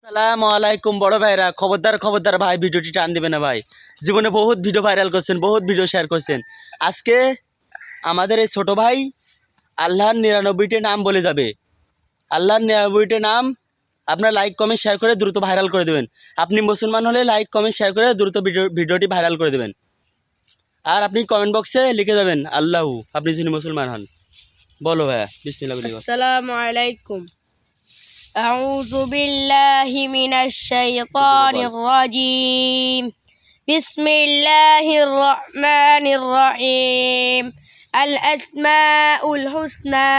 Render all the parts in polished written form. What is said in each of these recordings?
আসসালামু আলাইকুম বড় ভাইরা, খবরদার খবরদার ভাই, ভিডিওটি টান দিবে না ভাই। জীবনে বহুত ভিডিও ভাইরাল করছেন, বহুত ভিডিও শেয়ার করছেন। আজকে আমাদের এই ছোট ভাই আল্লাহর 99টি নাম বলে যাবে। আল্লাহর 99টি নাম আপনার লাইক কমেন্ট শেয়ার করে দ্রুত ভাইরাল করে দেবেন। আপনি মুসলমান হলে লাইক কমেন্ট শেয়ার করে দ্রুত ভিডিওটি ভাইরাল করে দেবেন। আর আপনি কমেন্ট বক্সে লিখে যাবেন আল্লাহু, আপনি যদি মুসলমান হন। বলো ভাইয়া, বিসমিল্লাহ বলি। السلام عليكم. أعوذ بالله من الشيطان الرجيم. بسم الله الرحمن الرحيم. الأسماء الحسنى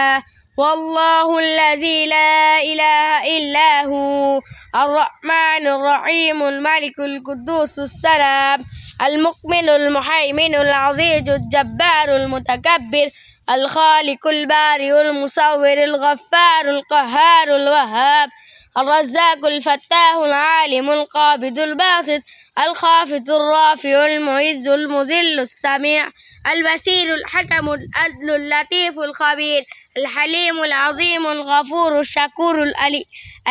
والله الذي لا إله إلا هو الرحمن الرحيم الملك القدوس السلام المؤمن المهيمن العزيز الجبار المتكبر الخالق البارئ المصور الغفار القهار الوهاب الرزاق الفتاح العالم القابض الباسط الخافض الرافع المعز المذل السميع البصير الحكم العدل اللطيف الخبير الحليم العظيم الغفور الشكور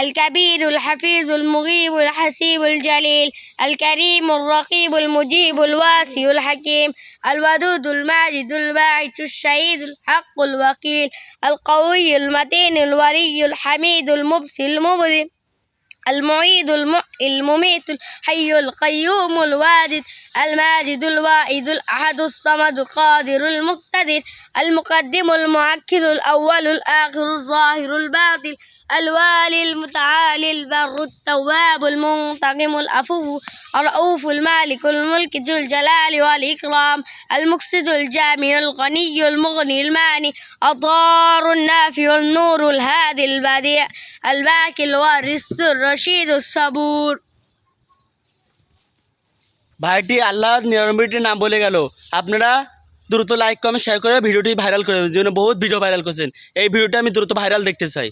الكبير الحفيظ المغيب الحسيب الجليل الكريم الرقيب المجيب الواسع الحكيم الودود الماجد الباعث الشهيد الحق الوكيل القوي المتين الولي الحميد المبصر المبدع المعيد المميت الحي القيوم الواجد الماجد الواحد الأحد الصمد القادر المقتدر المقدم المؤكد الأول الآخر الظاهر الباطن الوالي المتعالي البر التواب المنتقم العفو الرؤوف المالك الملك ذو الجلال والإكرام المقصد الجامع الغني المغني الماني الضار النافع النور الهادي البديع الباقي الوارث الرشيد الصبور। ভাইটি আল্লাহর 99টি নাম বলে গেল। আপনারা দ্রুত লাইক কমেন্ট শেয়ার করে ভিডিওটি ভাইরাল করে দেবেন। যেন বহুত ভিডিও ভাইরাল করছেন, এই ভিডিওটা আমি দ্রুত ভাইরাল দেখতে চাই।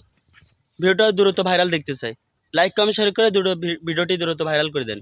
ভিডিওটা দ্রুত ভাইরাল দেখতে চাই। লাইক কমেন্ট শেয়ার করে ভিডিওটি দ্রুত ভাইরাল করে দেন।